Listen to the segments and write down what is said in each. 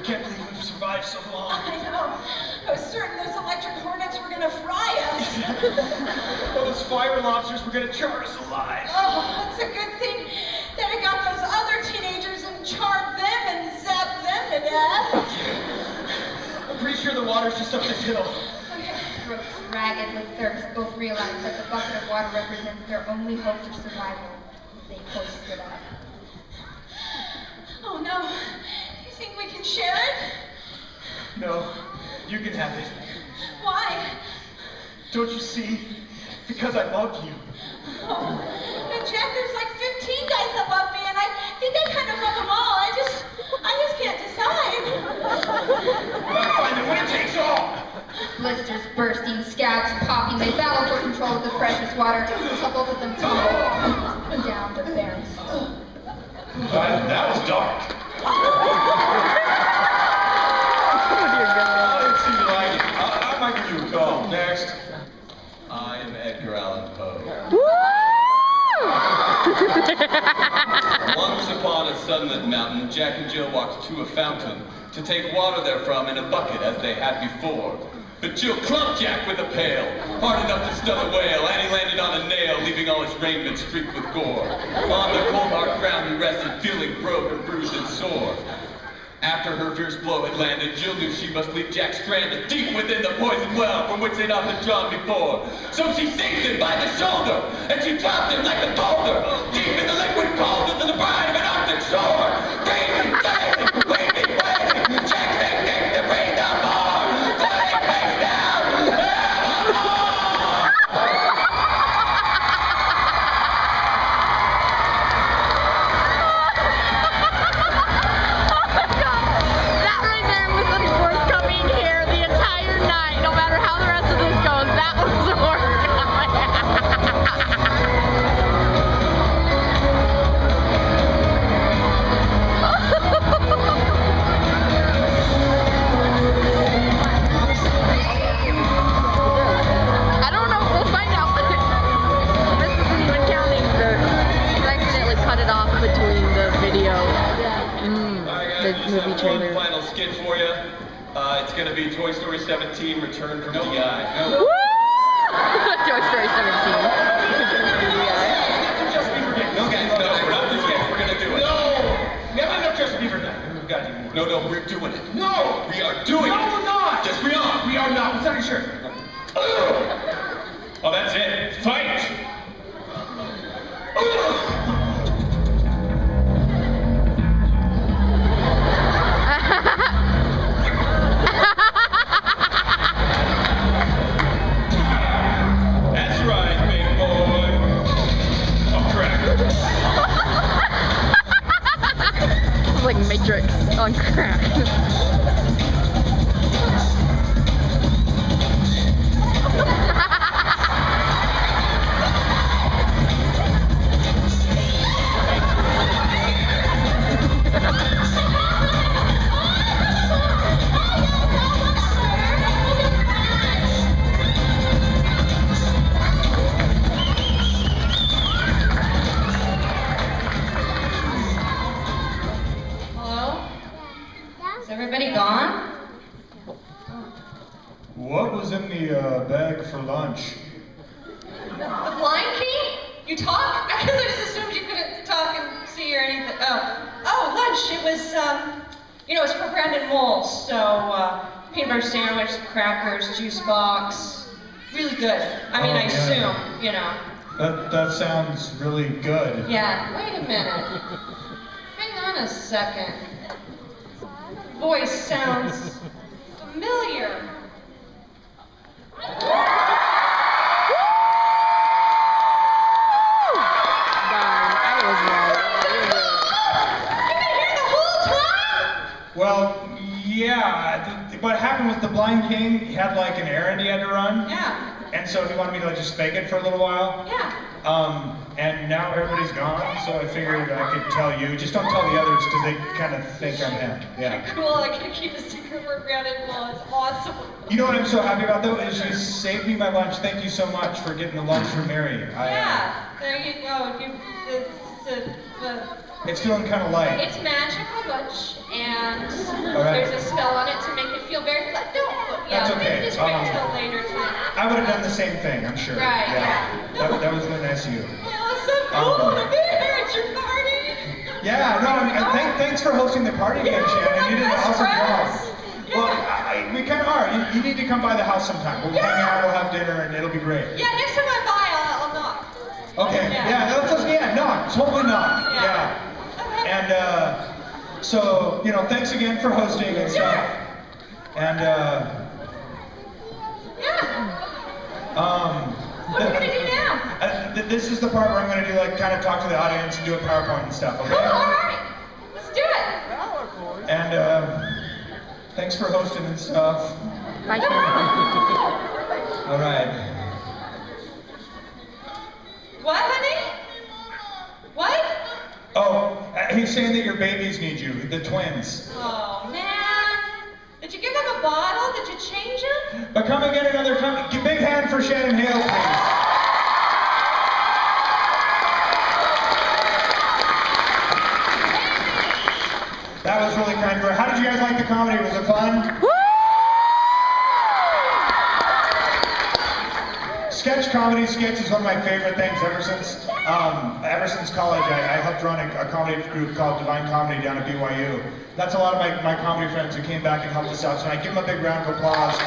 can't believe we've survived so long. I know. I was certain those electric hornets were gonna fry us. Well, those fire lobsters were gonna char us alive. Oh, it's a good thing that I got those other teenagers and charred them and zapped them to death. I'm pretty sure the water's just up this hill. Throats ragged with thirst, both realized that the bucket of water represents their only hope for survival. They hoisted up. Oh no. Do you think we can share it? No, you can have it. Why? Don't you see? Because I love you. Oh, and Jack, there's like 15 guys that love me, and I think I kind of love them all. I just can't decide. I'll find the winner takes all. Blisters bursting, scabs popping, they battle for control of the precious water until both of them tumble down the barren slope. That was dark. Oh, dear God. I didn't seem to like it. I might give you a call. Next. I am Edgar Allan Poe. Once upon a sunlit mountain, Jack and Jill walked to a fountain to take water therefrom in a bucket as they had before. But Jill clumped Jack with a pail, hard enough to stun a whale, and he landed on a nail, leaving all his raiment streaked with gore. On the cold hard ground he rested, feeling broken, bruised, and sore. After her fierce blow had landed, Jill knew she must leave Jack stranded deep within the poison well from which they'd not been drawn before. So she seized him by the shoulder, and she dropped him like a boulder, deep in the liquid colder than the brine of an Arctic shore. Breathing, sailing, waving, wailing, Jack sank to breathe no more, floating face down. Movie trailer. One final skit for you. It's going to be Toy Story 17, Return from DI. Woo! Toy Story 17. No, guys, no, we're not the skits. We're going to do it. No! Never enough Justin Bieber night. We've got to do more. No, we're doing it. No! We are doing it. No, we're not! Yes, we are. We are not. What's on your shirt? Oh, that's it. Fight! That's right, big boy. Oh, crap. It's like Matrix on crack. Everybody gone? What was in the bag for lunch? The Blind King? You talk? I guess I just assumed you couldn't talk and see or anything. Oh, lunch. It was, it was for Brandon Moles. So, peanut butter sandwich, crackers, juice box. Really good. I mean, I assume, you know. That sounds really good. Yeah, wait a minute. Hang on a second. Voice sounds familiar. Darn, I was right. You been here the whole time? Well, yeah. What happened was the Blind King had like an errand he had to run. Yeah. And so he wanted me to like just fake it for a little while. Yeah. And now everybody's gone, so I figured I could tell you. Just don't tell the others because they kind of think I'm him. Yeah. Cool, I can keep a secret where Brandon was. Awesome. You know what I'm so happy about though is you saved me my lunch. Thank you so much for getting the lunch for Mary. Yeah, there you go. It's feeling kind of light. It's magical much, and right. there's a spell on it to make it feel very flat. That's okay. Maybe just wait until later tonight. I would have done the same thing, I'm sure. Right, yeah. That was really nice of you. Well, it's so cool to be here at your party. Yeah, no, thanks for hosting the party again, Shannon. You did an awesome job. Yeah. Well, we kind of are. You need to come by the house sometime. We'll hang out, we'll have dinner, and it'll be great. Yeah, next time I'm by, I'll knock. Okay, knock. Totally knock. Yeah. Okay. And, so, thanks again for hosting and stuff. And, What are we going to do now? This is the part where I'm going to do, kind of talk to the audience and do a PowerPoint and stuff, okay? Cool, all right. Let's do it. And, thanks for hosting and stuff. Bye, Shannon. All right. What, honey? What? Oh, he's saying that your babies need you, the twins. Oh, man. Did you give them a bottle? Did you change them? But come again another time. Give a big hand for Shannon Hale, please. That was really kind of her. How did you guys like the comedy? Was it fun? Woo! Sketch comedy skits is one of my favorite things ever since college. I helped run a comedy group called Divine Comedy down at BYU. That's a lot of my comedy friends who came back and helped us out tonight. Give them a big round of applause.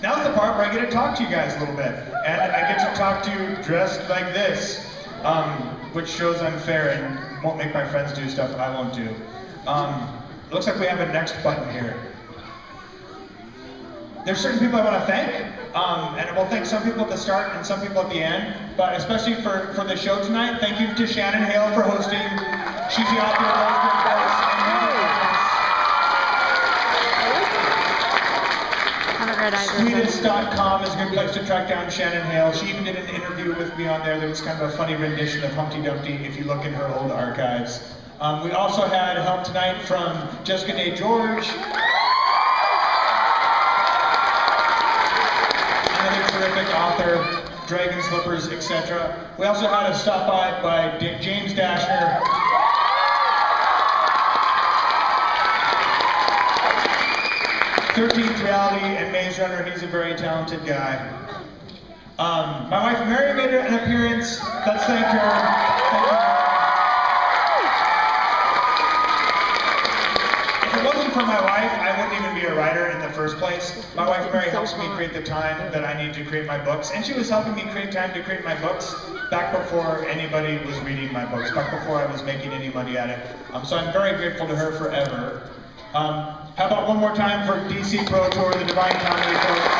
Now's the part where I get to talk to you guys a little bit. And I get to talk to you dressed like this, which shows I'm fair and won't make my friends do stuff I won't do. It looks like we have a next button here. There's certain people I want to thank, and we'll thank some people at the start and some people at the end, but especially for the show tonight, thank you to Shannon Hale for hosting. She's the author of those good books. Sweetest.com is a good place to track down Shannon Hale. She even did an interview with me on there that was kind of a funny rendition of Humpty Dumpty if you look in her old archives. We also had help tonight from Jessica Day George. Another terrific author, Dragon Slippers, etc. We also had a stop by James Dashner. 13th Reality and Maze Runner, he's a very talented guy. My wife Mary made an appearance. Let's thank her. Thank you. If it wasn't for my wife, I wouldn't even be a writer in the first place. My wife Mary helps me create the time that I need to create my books, and she was helping me create time to create my books back before anybody was reading my books, back before I was making any money at it. So I'm very grateful to her forever. How about one more time for DC Pro Tour, the Divine Comedy folks?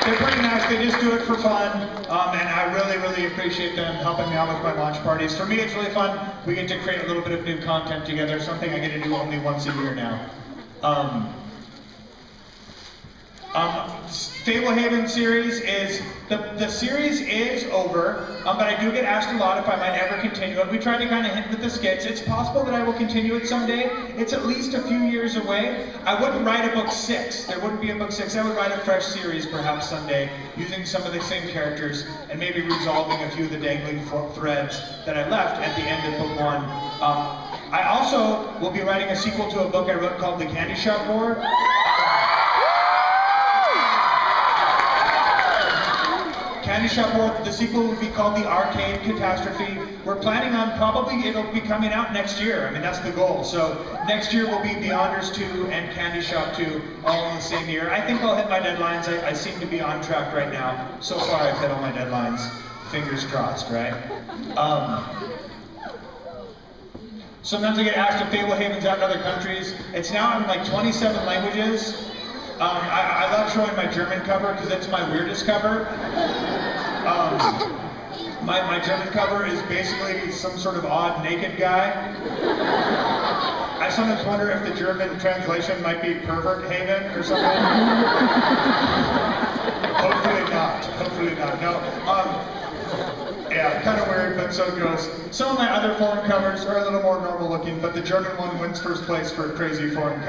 They're pretty nice, they just do it for fun, and I really, really appreciate them helping me out with my launch parties. For me, it's really fun. We get to create a little bit of new content together, something I get to do only once a year now. Fablehaven series is, the series is over, but I do get asked a lot if I might ever continue it. We tried to kind of hint with the skits. It's possible that I will continue it someday. It's at least a few years away. I wouldn't write a book 6. There wouldn't be a book 6. I would write a fresh series perhaps someday, using some of the same characters and maybe resolving a few of the dangling threads that I left at the end of book 1. I also will be writing a sequel to a book I wrote called The Candy Shop War. Candy Shop War, the sequel will be called The Arcade Catastrophe. We're planning on it'll be coming out next year. I mean, that's the goal. So next year will be Beyonders 2 and Candy Shop 2 all in the same year. I think I'll hit my deadlines. I seem to be on track right now. So far I've hit all my deadlines. Fingers crossed, right? Sometimes I get asked if Fablehaven's out in other countries. It's now in like 27 languages. I love showing my German cover because it's my weirdest cover. My German cover is basically some sort of odd naked guy. I sometimes wonder if the German translation might be Pervert Haven or something. Hopefully not. Hopefully not. No. Yeah, kind of weird, but so gross. Some of my other foreign covers are a little more normal looking, but the German one wins first place for crazy foreign cover.